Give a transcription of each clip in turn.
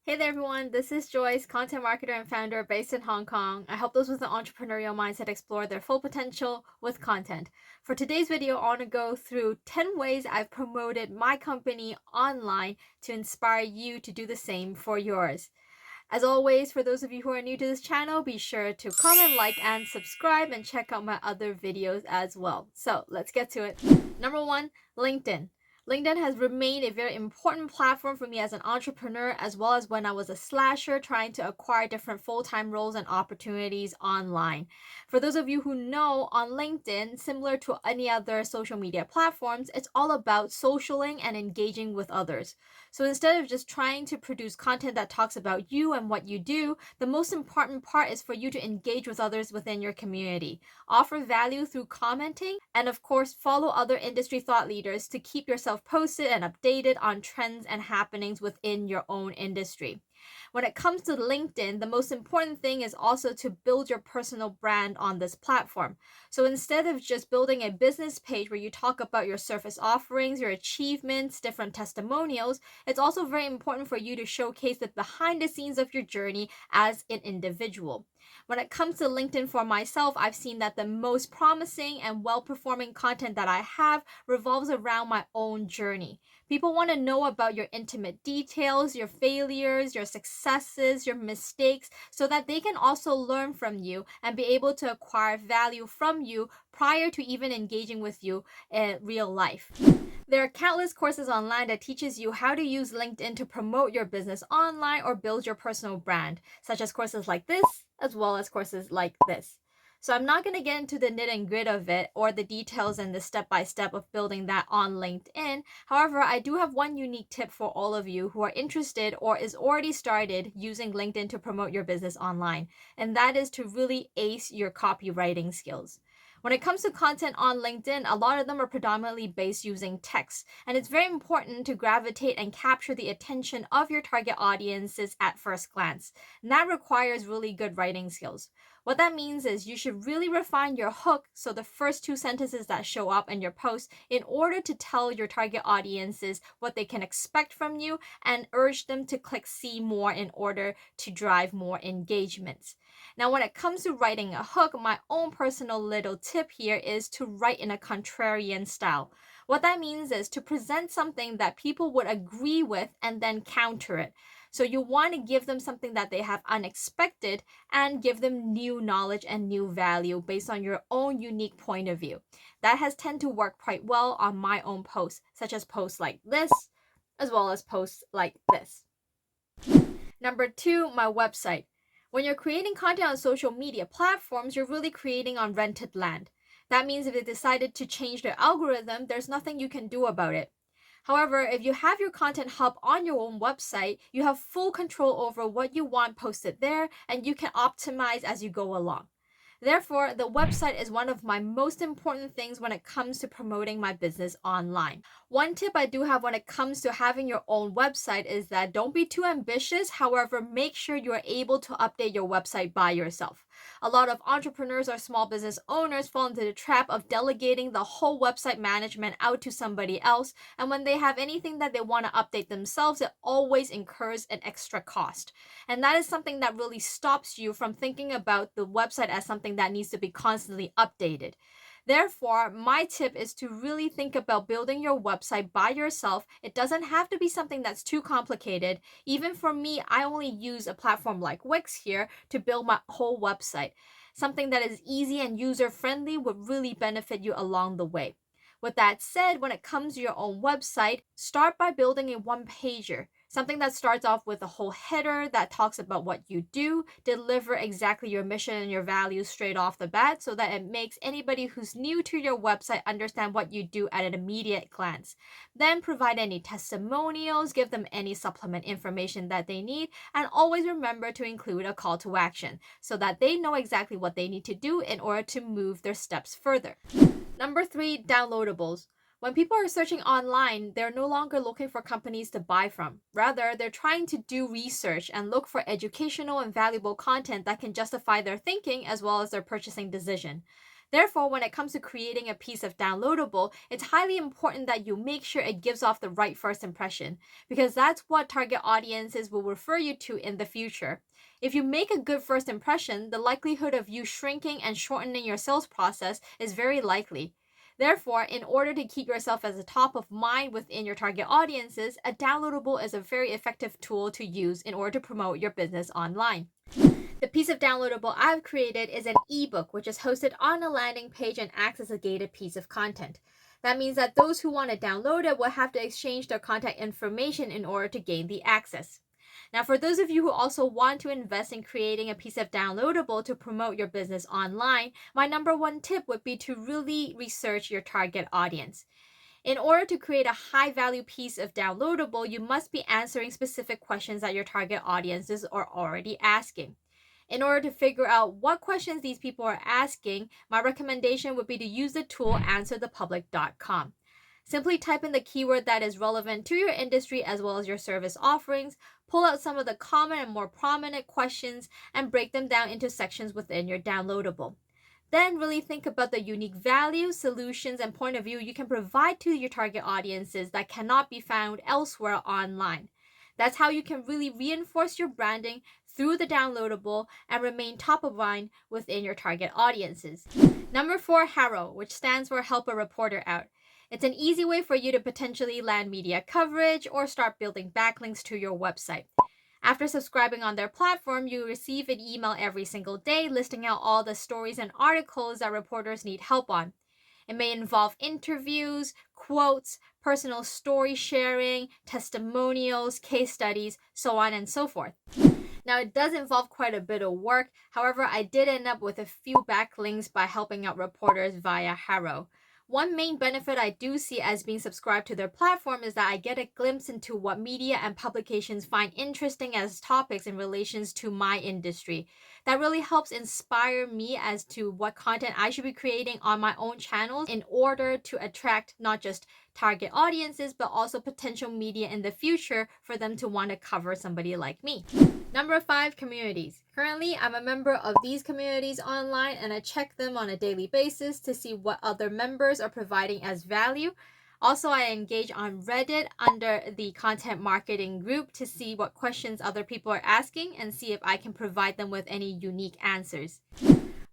Hey there everyone, this is Joyce, content marketer and founder based in Hong Kong. I help those with an entrepreneurial mindset explore their full potential with content. For today's video, I want to go through 10 ways I've promoted my company online to inspire you to do the same for yours. As always, for those of you who are new to this channel, be sure to comment, like, and subscribe, and check out my other videos as well. So let's get to it. Number one, LinkedIn. LinkedIn has remained a very important platform for me as an entrepreneur, as well as when I was a slasher trying to acquire different full-time roles and opportunities online. For those of you who know, on LinkedIn, similar to any other social media platforms, it's all about socialing and engaging with others. So instead of just trying to produce content that talks about you and what you do, the most important part is for you to engage with others within your community, offer value through commenting, and of course, follow other industry thought leaders to keep yourself posted and updated on trends and happenings within your own industry. When it comes to LinkedIn, the most important thing is also to build your personal brand on this platform. So instead of just building a business page where you talk about your service offerings, your achievements, different testimonials, it's also very important for you to showcase the behind the scenes of your journey as an individual. When it comes to LinkedIn for myself, I've seen that the most promising and well-performing content that I have revolves around my own journey. People want to know about your intimate details, your failures, your successes, your mistakes, so that they can also learn from you and be able to acquire value from you prior to even engaging with you in real life. There are countless courses online that teaches you how to use LinkedIn to promote your business online or build your personal brand, such as courses like this, as well as courses like this. So I'm not going to get into the nit and grit of it or the details and the step-by-step of building that on LinkedIn. However, I do have one unique tip for all of you who are interested or is already started using LinkedIn to promote your business online, and that is to really ace your copywriting skills. When it comes to content on LinkedIn, a lot of them are predominantly based using text, and it's very important to gravitate and capture the attention of your target audiences at first glance. And that requires really good writing skills. What that means is you should really refine your hook, so the first two sentences that show up in your post, in order to tell your target audiences what they can expect from you and urge them to click see more in order to drive more engagements. Now, when it comes to writing a hook, my own personal little tip here is to write in a contrarian style. What that means is to present something that people would agree with and then counter it. So you want to give them something that they have unexpected and give them new knowledge and new value based on your own unique point of view. That has tended to work quite well on my own posts, such as posts like this, as well as posts like this. Number two, my website. When you're creating content on social media platforms, you're really creating on rented land. That means if they decided to change their algorithm, there's nothing you can do about it. However, if you have your content hub on your own website, you have full control over what you want posted there, and you can optimize as you go along. Therefore, the website is one of my most important things when it comes to promoting my business online. One tip I do have when it comes to having your own website is that don't be too ambitious. However, make sure you are able to update your website by yourself. A lot of entrepreneurs or small business owners fall into the trap of delegating the whole website management out to somebody else, and when they have anything that they want to update themselves, it always incurs an extra cost. And that is something that really stops you from thinking about the website as something that needs to be constantly updated. Therefore, my tip is to really think about building your website by yourself. It doesn't have to be something that's too complicated. Even for me, I only use a platform like Wix here to build my whole website. Something that is easy and user-friendly would really benefit you along the way. With that said, when it comes to your own website, start by building a one-pager. Something that starts off with a whole header that talks about what you do, deliver exactly your mission and your values straight off the bat so that it makes anybody who's new to your website understand what you do at an immediate glance. Then provide any testimonials, give them any supplement information that they need, and always remember to include a call to action so that they know exactly what they need to do in order to move their steps further. Number three, downloadables. When people are searching online, they're no longer looking for companies to buy from. Rather, they're trying to do research and look for educational and valuable content that can justify their thinking as well as their purchasing decision. Therefore, when it comes to creating a piece of downloadable, it's highly important that you make sure it gives off the right first impression, because that's what target audiences will refer you to in the future. If you make a good first impression, the likelihood of you shrinking and shortening your sales process is very likely. Therefore, in order to keep yourself as a top of mind within your target audiences, a downloadable is a very effective tool to use in order to promote your business online. The piece of downloadable I've created is an ebook, which is hosted on a landing page and acts as a gated piece of content. That means that those who want to download it will have to exchange their contact information in order to gain the access. Now, for those of you who also want to invest in creating a piece of downloadable to promote your business online, my number one tip would be to really research your target audience. In order to create a high value piece of downloadable, you must be answering specific questions that your target audiences are already asking. In order to figure out what questions these people are asking, my recommendation would be to use the tool answerthepublic.com. Simply type in the keyword that is relevant to your industry as well as your service offerings, pull out some of the common and more prominent questions, and break them down into sections within your downloadable. Then really think about the unique value, solutions, and point of view you can provide to your target audiences that cannot be found elsewhere online. That's how you can really reinforce your branding through the downloadable and remain top of mind within your target audiences. Number 4, HARO, which stands for Help a Reporter Out. It's an easy way for you to potentially land media coverage or start building backlinks to your website. After subscribing on their platform, you receive an email every single day listing out all the stories and articles that reporters need help on. It may involve interviews, quotes, personal story sharing, testimonials, case studies, so on and so forth. Now, it does involve quite a bit of work. However, I did end up with a few backlinks by helping out reporters via HARO. One main benefit I do see as being subscribed to their platform is that I get a glimpse into what media and publications find interesting as topics in relations to my industry. That really helps inspire me as to what content I should be creating on my own channels in order to attract not just target audiences, but also potential media in the future for them to want to cover somebody like me. Number 5, communities. Currently, I'm a member of these communities online and I check them on a daily basis to see what other members are providing as value. Also, I engage on Reddit under the content marketing group to see what questions other people are asking and see if I can provide them with any unique answers.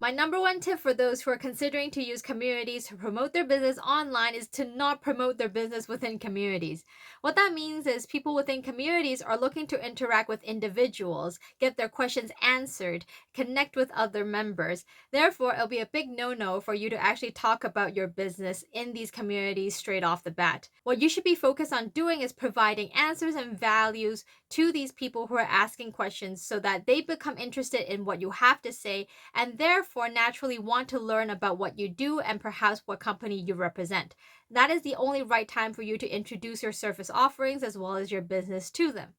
My number one tip for those who are considering to use communities to promote their business online is to not promote their business within communities. What that means is people within communities are looking to interact with individuals, get their questions answered, connect with other members. Therefore, it'll be a big no-no for you to actually talk about your business in these communities straight off the bat. What you should be focused on doing is providing answers and values to these people who are asking questions so that they become interested in what you have to say and therefore naturally want to learn about what you do and perhaps what company you represent. That is the only right time for you to introduce your service offerings as well as your business to them.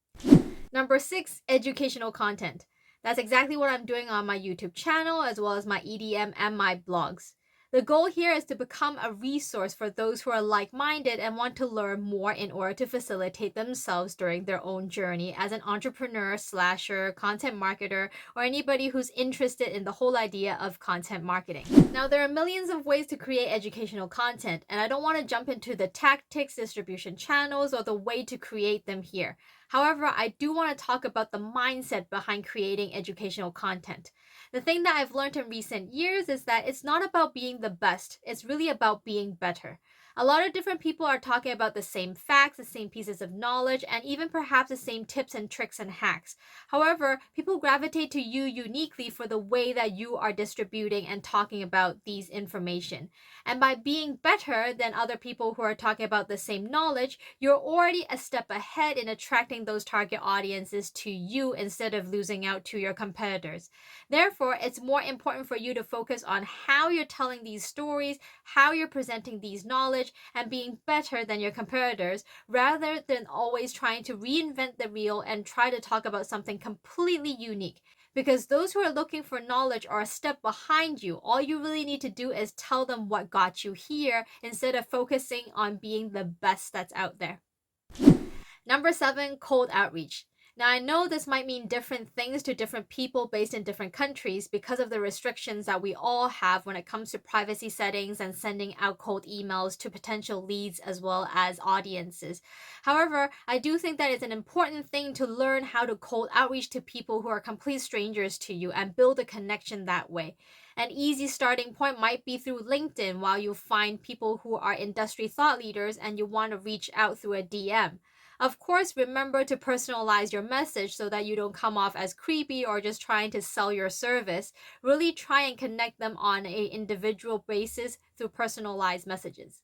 Number 6, educational content. That's exactly what I'm doing on my YouTube channel as well as my EDM and my blogs. The goal here is to become a resource for those who are like-minded and want to learn more in order to facilitate themselves during their own journey as an entrepreneur, slasher, content marketer, or anybody who's interested in the whole idea of content marketing. Now, there are millions of ways to create educational content, and I don't want to jump into the tactics, distribution channels, or the way to create them here. However, I do want to talk about the mindset behind creating educational content. The thing that I've learned in recent years is that it's not about being the best, it's really about being better. A lot of different people are talking about the same facts, the same pieces of knowledge, and even perhaps the same tips and tricks and hacks. However, people gravitate to you uniquely for the way that you are distributing and talking about these information. And by being better than other people who are talking about the same knowledge, you're already a step ahead in attracting those target audiences to you instead of losing out to your competitors. Therefore, it's more important for you to focus on how you're telling these stories, how you're presenting these knowledge, and being better than your competitors rather than always trying to reinvent the wheel and try to talk about something completely unique. Because those who are looking for knowledge are a step behind you. All you really need to do is tell them what got you here instead of focusing on being the best that's out there. Number 7, cold outreach. Now, I know this might mean different things to different people based in different countries because of the restrictions that we all have when it comes to privacy settings and sending out cold emails to potential leads as well as audiences. However, I do think that it's an important thing to learn how to cold outreach to people who are complete strangers to you and build a connection that way. An easy starting point might be through LinkedIn while you find people who are industry thought leaders and you want to reach out through a DM. Of course, remember to personalize your message so that you don't come off as creepy or just trying to sell your service. Really try and connect them on a individual basis through personalized messages.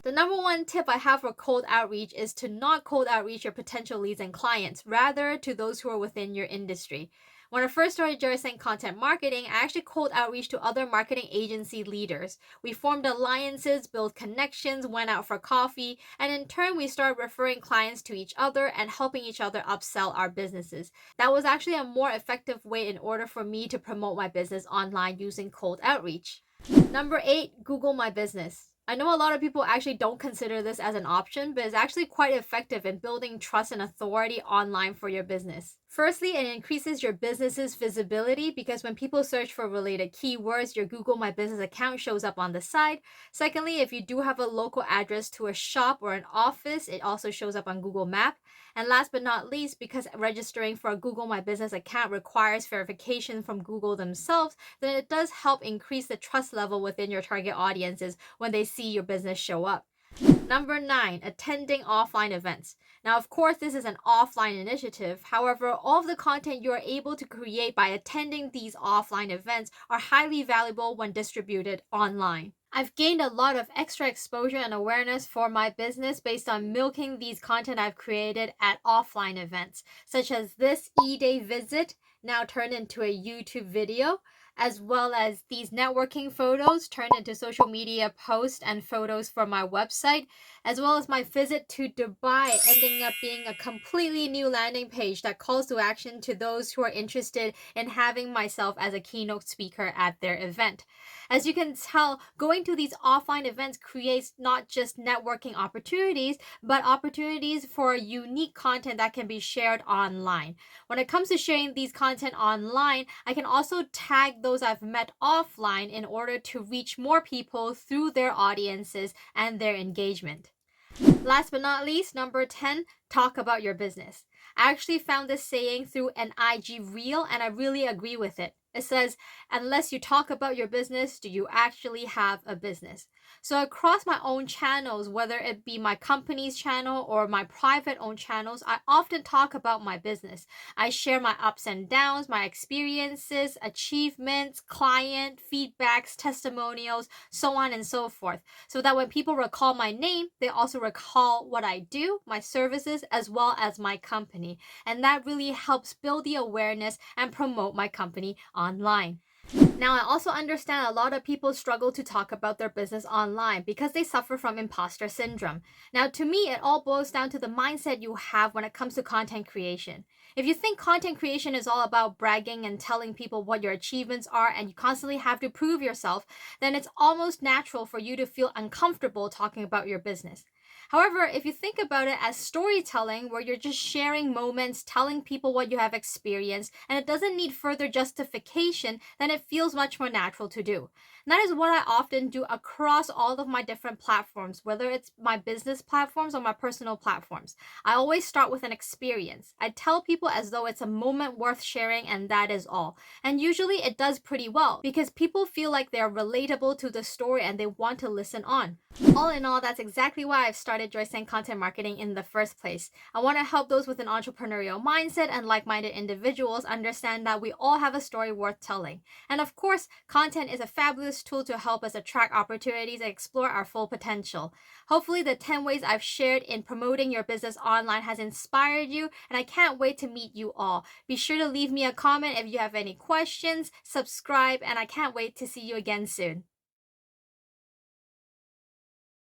The number one tip I have for cold outreach is to not cold outreach your potential leads and clients, rather to those who are within your industry. When I first started Jersey content marketing, I actually cold outreach to other marketing agency leaders. We formed alliances, built connections, went out for coffee, and in turn, we started referring clients to each other and helping each other upsell our businesses. That was actually a more effective way in order for me to promote my business online using cold outreach. Number 8, Google My Business. I know a lot of people actually don't consider this as an option, but it's actually quite effective in building trust and authority online for your business. Firstly, it increases your business's visibility because when people search for related keywords, your Google My Business account shows up on the side. Secondly, if you do have a local address to a shop or an office, it also shows up on Google Map. And last but not least, because registering for a Google My Business account requires verification from Google themselves, then it does help increase the trust level within your target audiences when they see your business show up. Number 9, attending offline events. Now, of course, this is an offline initiative. However, all of the content you are able to create by attending these offline events are highly valuable when distributed online. I've gained a lot of extra exposure and awareness for my business based on milking these content I've created at offline events, such as this e-day visit, now turned into a YouTube video, as well as these networking photos turned into social media posts and photos for my website, as well as my visit to Dubai ending up being a completely new landing page that calls to action to those who are interested in having myself as a keynote speaker at their event. As you can tell, going to these offline events creates not just networking opportunities, but opportunities for unique content that can be shared online. When it comes to sharing these content online, I can also tag those I've met offline in order to reach more people through their audiences and their engagement. Last but not least, number 10, talk about your business. I actually found this saying through an IG reel and I really agree with it. It says, unless you talk about your business, do you actually have a business? So across my own channels, whether it be my company's channel or my private owned channels, I often talk about my business. I share my ups and downs, my experiences, achievements, client feedbacks, testimonials, so on and so forth. So that when people recall my name, they also recall what I do, my services, as well as my company. And that really helps build the awareness and promote my company online. Now, I also understand a lot of people struggle to talk about their business online because they suffer from imposter syndrome. Now, to me, it all boils down to the mindset you have when it comes to content creation. If you think content creation is all about bragging and telling people what your achievements are and you constantly have to prove yourself, then it's almost natural for you to feel uncomfortable talking about your business. However, if you think about it as storytelling, where you're just sharing moments, telling people what you have experienced, and it doesn't need further justification, then it feels much more natural to do. And that is what I often do across all of my different platforms, whether it's my business platforms or my personal platforms. I always start with an experience. I tell people as though it's a moment worth sharing, and that is all. And usually it does pretty well because people feel like they're relatable to the story and they want to listen on. All in all, that's exactly why I've started Joyce Content Marketing in the first place. I want to help those with an entrepreneurial mindset and like-minded individuals understand that we all have a story worth telling. And of course, content is a fabulous tool to help us attract opportunities and explore our full potential. Hopefully, the 10 ways I've shared in promoting your business online has inspired you, and I can't wait to meet you all. Be sure to leave me a comment if you have any questions, subscribe, and I can't wait to see you again soon.